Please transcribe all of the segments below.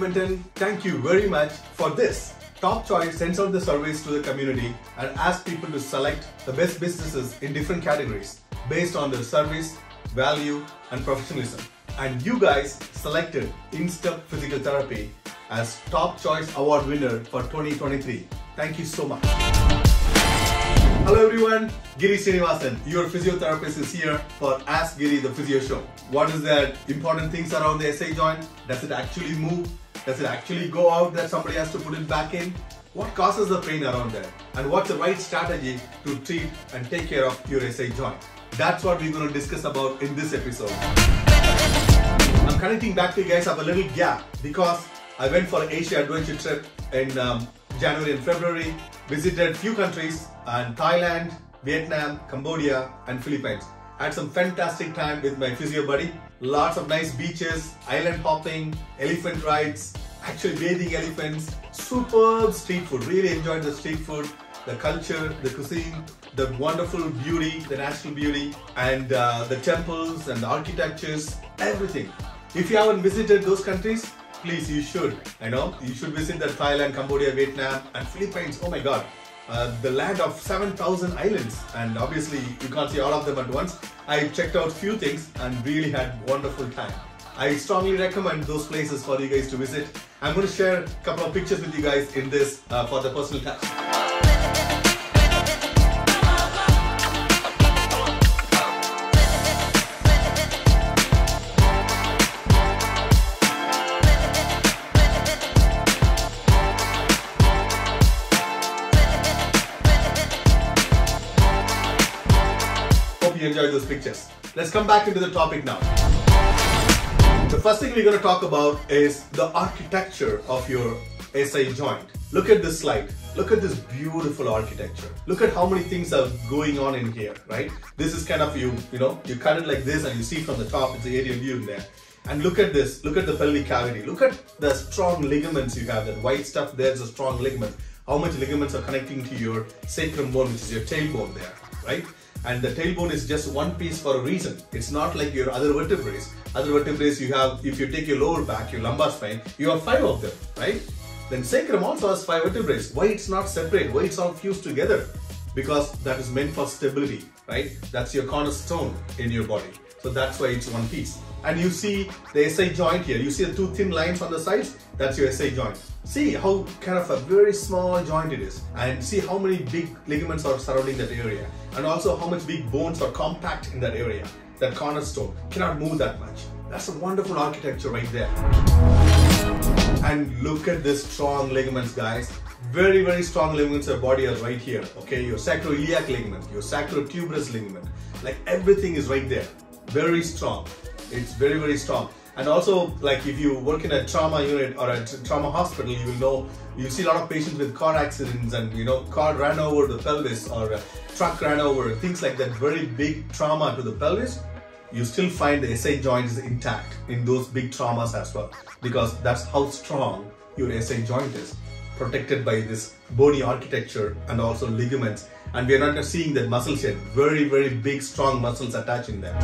Edmonton, thank you very much for this. Top Choice sends out the surveys to the community and asks people to select the best businesses in different categories based on their service, value and professionalism. And you guys selected Instep Physical Therapy as Top Choice Award winner for 2023. Thank you so much. Hello everyone, Giri Srinivasan, your physiotherapist is here for Ask Giri the Physio Show. What is the important things around the SI joint? Does it actually move? Does it actually go out that somebody has to put it back in? What causes the pain around there? And what's the right strategy to treat and take care of your SI joint? That's what we're going to discuss about in this episode. I'm connecting back to you guys after a little gap because I went for an Asia adventure trip in January and February, visited few countries and Thailand, Vietnam, Cambodia and Philippines. I had some fantastic time with my physio buddy. Lots of nice beaches, island hopping, elephant rides, actually bathing elephants, superb street food. Really enjoyed the street food, the culture, the cuisine, the wonderful beauty, the natural beauty and the temples and the architectures, everything. If you haven't visited those countries, please you should. You should visit the Thailand, Cambodia, Vietnam and Philippines. Oh my god. The land of 7,000 islands, and obviously you can't see all of them at once. I checked out few things and really had wonderful time. I strongly recommend those places for you guys to visit. I'm going to share a couple of pictures with you guys in this for the personal touch. You enjoy those pictures. Let's come back into the topic now. The first thing we're going to talk about is the architecture of your SI joint. Look at this slide. Look at this beautiful architecture. Look at how many things are going on in here, right? This is kind of you cut it like this and you see from the top, it's the aerial view in there. And look at this, look at the pelvic cavity. Look at the strong ligaments you have, that white stuff there's a strong ligament. How much ligaments are connecting to your sacrum bone, which is your tailbone there, right? And the tailbone is just one piece for a reason. It's not like your other vertebrae. Other vertebrae you have, if you take your lower back, your lumbar spine, you have 5 of them, right? Then sacrum also has 5 vertebrae. Why it's not separate? Why it's all fused together? Because that is meant for stability, right? That's your cornerstone in your body. So that's why it's one piece. And you see the SI joint here. You see the 2 thin lines on the sides? That's your SI joint. See how kind of a very small joint it is. And see how many big ligaments are surrounding that area. And also how much big bones are compact in that area. That cornerstone cannot move that much. That's a wonderful architecture right there. And look at this strong ligaments, guys. Very, very strong ligaments of your body are right here. Okay, your sacroiliac ligament, your sacrotuberous ligament. Like everything is right there. Very strong. It's very, very strong. And also, like if you work in a trauma unit or a trauma hospital, you will know, you see a lot of patients with car accidents and car ran over the pelvis or a truck ran over, things like that, very big trauma to the pelvis. You still find the SI joint is intact in those big traumas as well, because that's how strong your SI joint is, protected by this bony architecture and also ligaments. And we are not seeing that muscles yet, very, very big, strong muscles attaching there.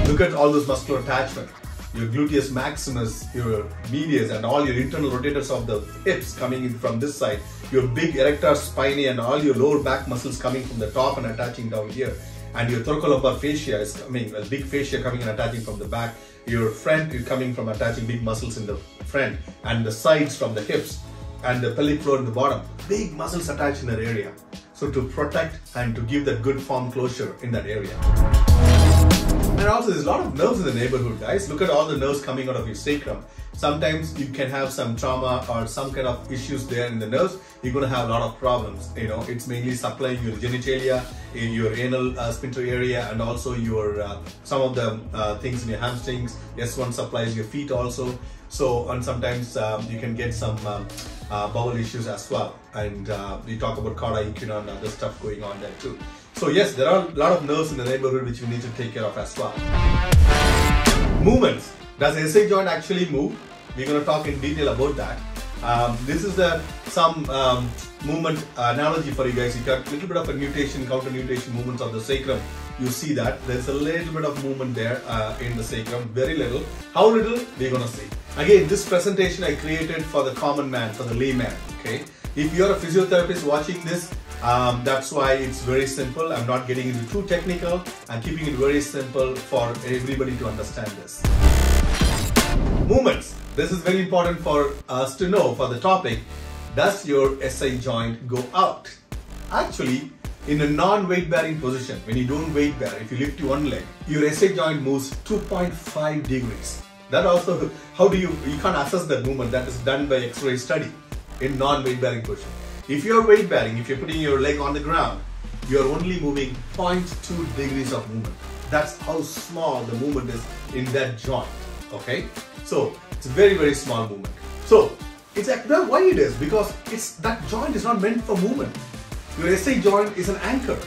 Look at all those muscular attachment. Your gluteus maximus, your medius and all your internal rotators of the hips coming in from this side. Your big erector spinae and all your lower back muscles coming from the top and attaching down here. And your thoracolumbar fascia is coming, a big fascia coming and attaching from the back. Your front is coming from attaching big muscles in the front and the sides from the hips and the pelvic floor in the bottom. Big muscles attached in that area. So to protect and to give that good form closure in that area. And also there's a lot of nerves in the neighborhood, guys. Look at all the nerves coming out of your sacrum. Sometimes you can have some trauma or some kind of issues there in the nerves. You're going to have a lot of problems. It's mainly supplying your genitalia, in your anal sphincter area, and also your some of the things in your hamstrings. S1 supplies your feet also. So, and sometimes you can get some bowel issues as well. And we talk about cauda equina and other stuff going on there too. So yes, there are a lot of nerves in the neighborhood which we need to take care of as well. Movements. Does the SI joint actually move? We're going to talk in detail about that. This is some movement analogy for you guys. You got a little bit of a nutation, counter nutation movements of the sacrum you see that there's a little bit of movement there in the sacrum, very little. How little? We're gonna see. Again, this presentation I created for the common man, for the layman, okay? If you're a physiotherapist watching this, that's why it's very simple. I'm not getting into too technical. I'm keeping it very simple for everybody to understand this. Movements. This is very important for us to know for the topic. Does your SI joint go out? Actually, in a non-weight bearing position, when you don't weight bear, if you lift one leg, your SI joint moves 2.5 degrees. That also, you can't assess that movement. That is done by X-ray study in non-weight bearing position. If you're weight bearing, if you're putting your leg on the ground, you're only moving 0.2 degrees of movement. That's how small the movement is in that joint, okay? So, it's a very, very small movement. So, it's like, well, why it is? Because that joint is not meant for movement. Your SI joint is an anchor.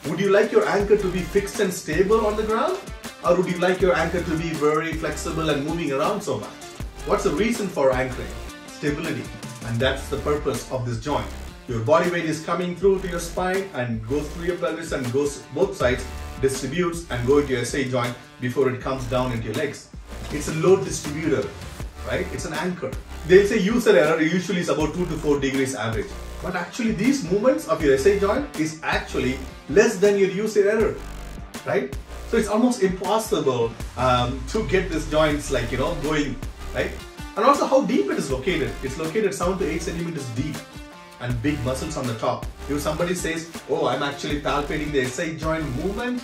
Would you like your anchor to be fixed and stable on the ground? Or would you like your anchor to be very flexible and moving around so much? What's the reason for anchoring? Stability. And that's the purpose of this joint. Your body weight is coming through to your spine and goes through your pelvis and goes both sides, distributes and goes to your SI joint before it comes down into your legs. It's a load distributor, right? It's an anchor. They'll say user error usually is about 2 to 4 degrees average. But actually these movements of your SI joint is actually less than your user error, right? So it's almost impossible to get these joints going, right? And also how deep it is located. It's located 7 to 8 centimeters deep and big muscles on the top. If somebody says, oh, I'm actually palpating the SI joint movement,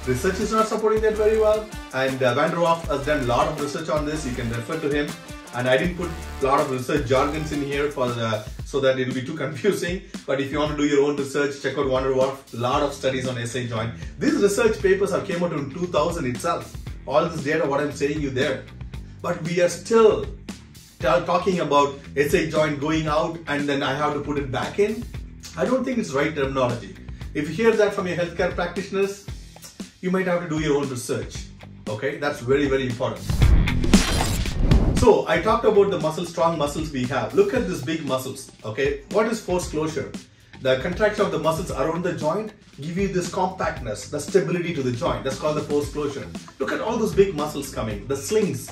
research is not supporting that very well. And Van der Waals has done a lot of research on this. You can refer to him. And I didn't put a lot of research jargons in here so that it will be too confusing. But if you want to do your own research, check out Van der Waals. A lot of studies on SI joint. These research papers have came out in 2000 itself. All this data, what I'm saying you there. But we are still talking about SI joint going out and then I have to put it back in. I don't think it's right terminology. If you hear that from your healthcare practitioners, you might have to do your own research. Okay, that's very, very important. So I talked about the muscles, strong muscles we have. Look at these big muscles. Okay, what is force closure? The contraction of the muscles around the joint give you this compactness, the stability to the joint. That's called the force closure. Look at all those big muscles coming, the slings.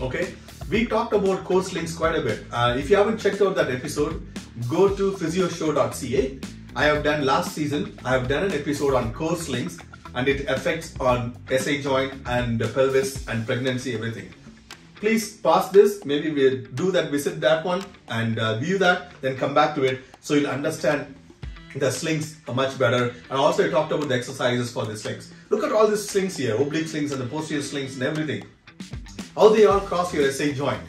Okay, we talked about core slings quite a bit. If you haven't checked out that episode, go to physioshow.ca. I have done last season, I have done an episode on core slings and it affects on SI joint and the pelvis and pregnancy, everything. Please pause this, maybe we'll do that, visit that one and view that, then come back to it so you'll understand the slings much better. And also I talked about the exercises for the slings. Look at all these slings here, oblique slings and the posterior slings and everything. How they all cross your SI joint.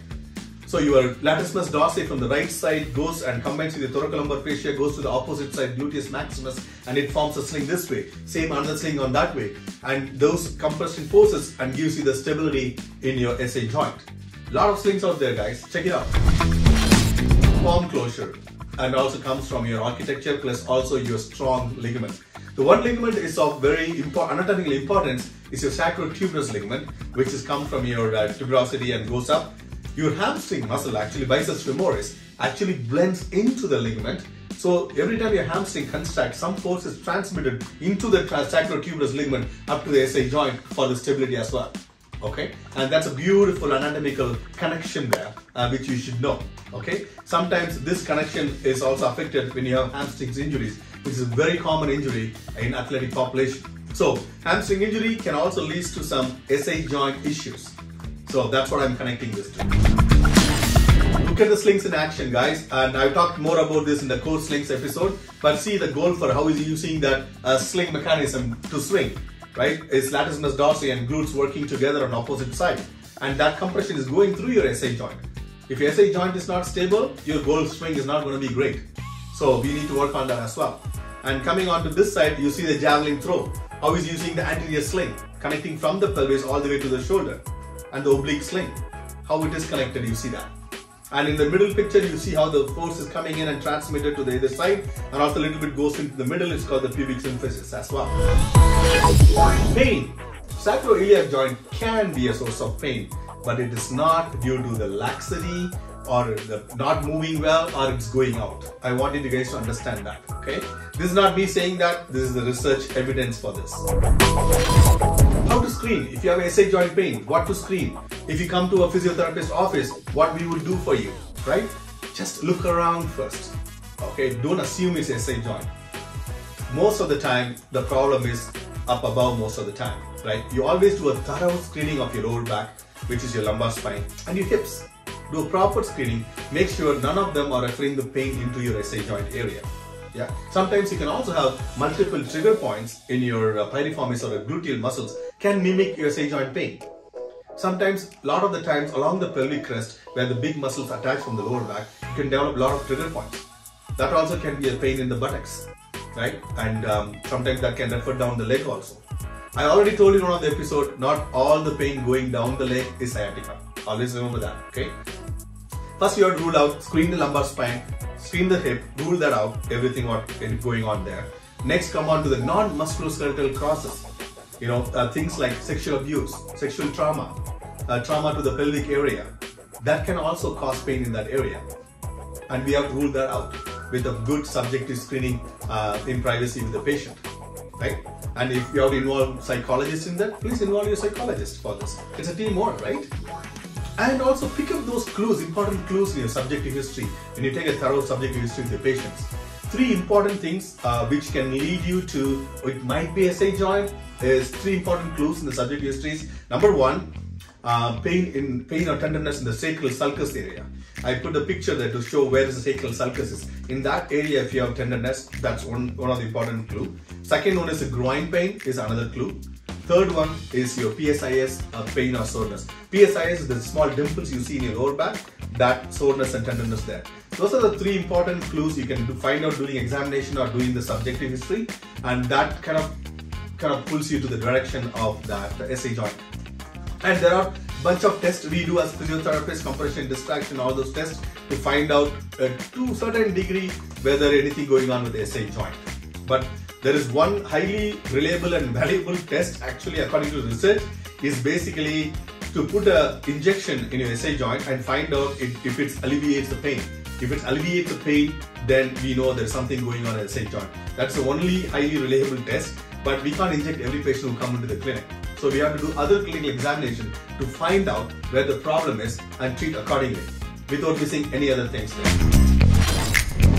So your latissimus dorsi from the right side goes and combines with the thoracolumbar fascia, goes to the opposite side, gluteus maximus, and it forms a sling this way. Same another sling on that way. And those compression forces and gives you the stability in your SI joint. A lot of slings out there, guys. Check it out. Palm closure. And also comes from your architecture plus also your strong ligaments. The one ligament is of very anatomical importance is your sacrotuberous ligament, which is come from your tuberosity and goes up. Your hamstring muscle, actually biceps femoris, actually blends into the ligament. So every time your hamstring contracts, some force is transmitted into the sacrotuberous ligament up to the SI joint for the stability as well. Okay, and that's a beautiful anatomical connection there, which you should know. Okay, sometimes this connection is also affected when you have hamstring injuries, which is a very common injury in athletic population. So hamstring injury can also lead to some SI joint issues. So that's what I'm connecting this to. Look at the slings in action, guys, and I've talked more about this in the core slings episode, but see the goal for how is he using that sling mechanism to swing, right? Is latissimus dorsi and glutes working together on opposite side, and that compression is going through your SI joint. If your SI joint is not stable, your goal swing is not going to be great. So we need to work on that as well. And coming on to this side, you see the javelin throw. How he's using the anterior sling, connecting from the pelvis all the way to the shoulder. And the oblique sling, how it is connected, you see that. And in the middle picture, you see how the force is coming in and transmitted to the other side, and also a little bit goes into the middle. It's called the pubic symphysis as well. Pain. Sacroiliac joint can be a source of pain, but it is not due to the laxity or not moving well, or it's going out. I wanted you guys to understand that, okay? This is not me saying that, this is the research evidence for this. How to screen? If you have SI joint pain, what to screen? If you come to a physiotherapist office, what we would do for you, right? Just look around first, okay? Don't assume it's SI joint. Most of the time, the problem is up above most of the time, right? You always do a thorough screening of your lower back, which is your lumbar spine, and your hips. Do a proper screening. Make sure none of them are referring the pain into your SI joint area. Yeah. Sometimes you can also have multiple trigger points in your piriformis or gluteal muscles can mimic your SI joint pain. Sometimes, a lot of the times along the pelvic crest where the big muscles attach from the lower back, you can develop a lot of trigger points. That also can be a pain in the buttocks, right? And sometimes that can refer down the leg also. I already told you in one of the episode, not all the pain going down the leg is sciatica. Always remember that, okay? First you have to rule out, screen the lumbar spine, screen the hip, rule that out, everything what is going on there. Next, come on to the non-musculoskeletal causes. You know, things like sexual abuse, sexual trauma, trauma to the pelvic area. That can also cause pain in that area. And we have to rule that out with a good subjective screening in privacy with the patient, right? And if you have to involve psychologists in that, please involve your psychologist for this. It's a teamwork, right? And also pick up those clues, important clues in your subjective history when you take a thorough subjective history with your patients. 3 important things which can lead you to, it might be SI joint, is 3 important clues in the subjective histories. Number 1, pain or tenderness in the sacral sulcus area. I put a picture there to show where the sacral sulcus is. In that area, if you have tenderness, that's one of the important clue. Second one is the groin pain, is another clue. Third one is your PSIS pain or soreness. PSIS is the small dimples you see in your lower back, that soreness and tenderness there. Those are the 3 important clues you can find out during examination or doing the subjective history, and that kind of pulls you to the direction of that SI joint. And there are a bunch of tests we do as physiotherapists, compression, distraction, all those tests to find out to a certain degree whether anything going on with the SI joint. But there is one highly reliable and valuable test, actually according to research, is basically to put an injection in your SI joint and find out if it alleviates the pain. If it alleviates the pain, then we know there's something going on in the SI joint. That's the only highly reliable test, but we can't inject every patient who comes into the clinic. So we have to do other clinical examination to find out where the problem is and treat accordingly without missing any other things there.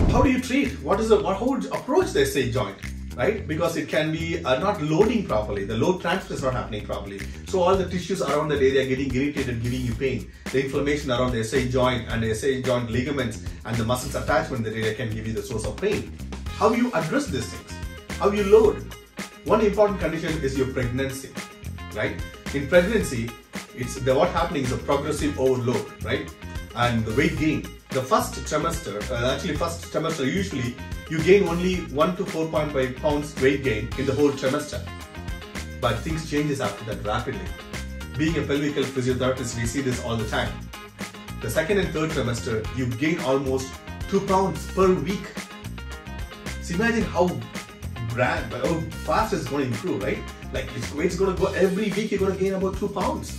How do you treat? How would you approach the SI joint? Right? Because it can be not loading properly, the load transfer is not happening properly. So all the tissues around that area are getting irritated, giving you pain. The inflammation around the SI joint and the SI joint ligaments and the muscles attachment in the area can give you the source of pain. How you address these things? How you load? One important condition is your pregnancy, right? In pregnancy, what's happening is a progressive overload, right? And the weight gain. The first trimester, usually you gain only 1 to 4.5 pounds weight gain in the whole trimester. But things changes after that rapidly. Being a pelvical physiotherapist, we see this all the time. The second and third trimester, you gain almost 2 pounds per week. So imagine how fast it's going to improve, right? Like it's going to go every week, you're going to gain about 2 pounds.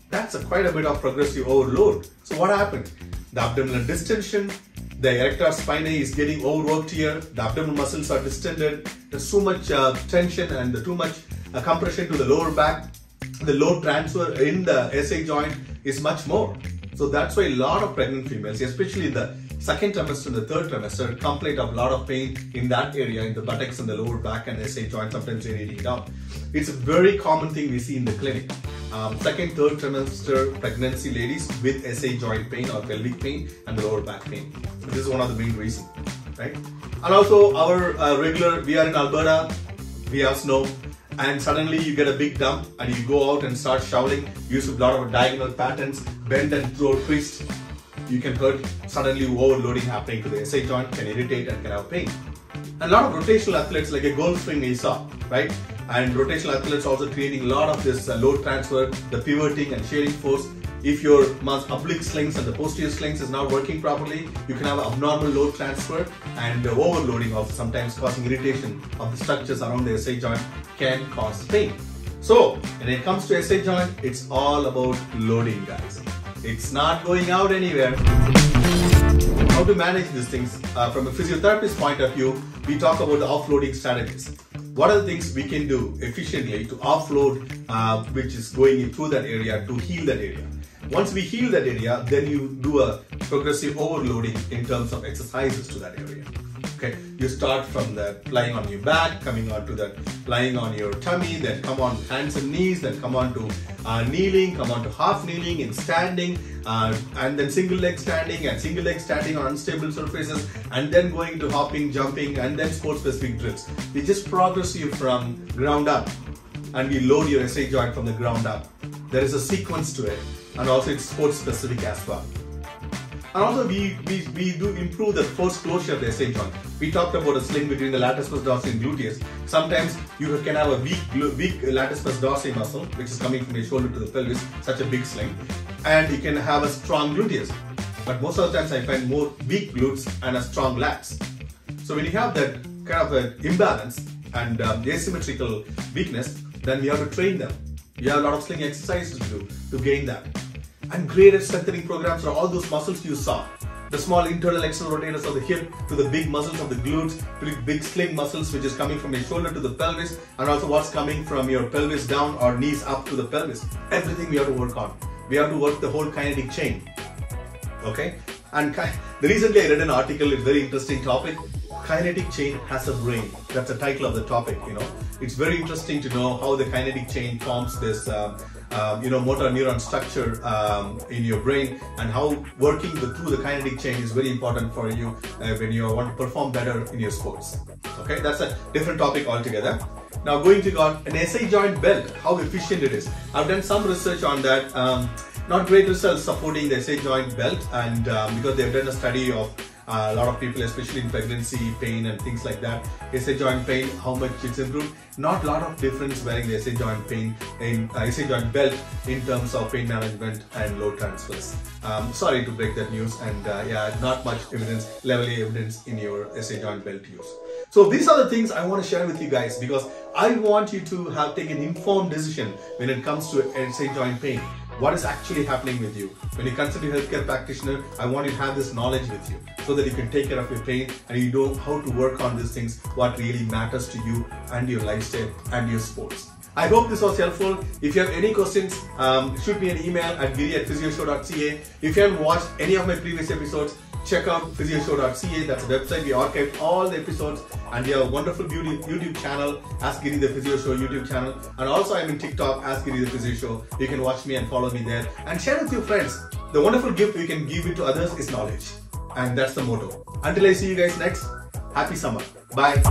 That's quite a bit of progressive overload. So what happened? The abdominal distension, the erector spinae is getting overworked here, the abdominal muscles are distended, there's so much tension and too much compression to the lower back. The load transfer in the SI joint is much more. So that's why a lot of pregnant females, especially in the second trimester and the third trimester, complain of a lot of pain in that area, in the buttocks and the lower back and the SI joint, sometimes radiating down. It's a very common thing we see in the clinic. Second, third trimester pregnancy ladies with SI joint pain or pelvic pain and the lower back pain. This is one of the main reasons, right? And also our we are in Alberta, we have snow, and suddenly you get a big dump and you go out and start shoveling, use a lot of diagonal patterns, bend and throw twist. You can hurt, suddenly overloading happening to the SI joint, can irritate and can have pain. And a lot of rotational athletes like a golf swing you saw, right? And rotational athletes also creating a lot of this load transfer, the pivoting and shearing force. If your oblique slings and the posterior slings is not working properly, you can have abnormal load transfer, and overloading also sometimes causing irritation of the structures around the SI joint can cause pain. So when it comes to SI joint, it's all about loading, guys. It's not going out anywhere. how to manage these things. From a physiotherapist point of view, we talk about the offloading strategies. What are the things we can do efficiently to offload which is going through that area to heal that area. Once we heal that area, then you do a progressive overloading in terms of exercises to that area. Okay, you start from the lying on your back, coming on to that lying on your tummy, then come on hands and knees, then come on to kneeling, come on to half kneeling and standing, and then single leg standing and single leg standing on unstable surfaces, and then going to hopping, jumping, and then sport specific drills. We just progress you from ground up, and we load your SI joint from the ground up. There is a sequence to it, and also it's sport specific as well. And also we do improve the force closure of the SI joint. We talked about a sling between the latissimus dorsi and gluteus. Sometimes you can have a weak latissimus dorsi muscle, which is coming from your shoulder to the pelvis, such a big sling, and you can have a strong gluteus. But most of the times I find more weak glutes and a strong lats. So when you have that kind of an imbalance and asymmetrical weakness, then we have to train them. We have a lot of sling exercises to do to gain that. And graded strengthening programs are all those muscles you saw. The small internal external rotators of the hip to the big muscles of the glutes to the big sling muscles which is coming from your shoulder to the pelvis, and also what's coming from your pelvis down or knees up to the pelvis. Everything we have to work on. We have to work the whole kinetic chain. Okay? And recently I read an article, it's a very interesting topic. Kinetic chain has a brain. That's the title of the topic, you know. It's very interesting to know how the kinetic chain forms this motor neuron structure in your brain, and how working through the kinetic chain is very important for you when you want to perform better in your sports. Okay, that's a different topic altogether. Now going to an SI joint belt, how efficient it is. I've done some research on that. Not great results supporting the SI joint belt, and because they've done a study of a lot of people, especially in pregnancy, pain and things like that, SI joint pain, how much it's improved. Not a lot of difference wearing the SI joint pain in SI joint belt in terms of pain management and load transfers. Sorry to break that news, and yeah, not much evidence, level A evidence in your SI joint belt use. So these are the things I want to share with you guys, because I want you to take an informed decision when it comes to SI joint pain. What is actually happening with you? When you consider a healthcare practitioner, I want you to have this knowledge with you so that you can take care of your pain and you know how to work on these things, what really matters to you and your lifestyle and your sports. I hope this was helpful. If you have any questions, shoot me an email at giri@physioshow.ca. If you haven't watched any of my previous episodes, check out physioshow.ca. That's a website. We archived all the episodes, and we have a wonderful YouTube channel, Ask Giri the Physio Show YouTube channel, and also I'm in TikTok, Ask Giri the Physio Show. You can watch me and follow me there, and share with your friends. The wonderful gift we can give it to others is knowledge, and that's the motto. Until I see you guys next, happy summer. Bye.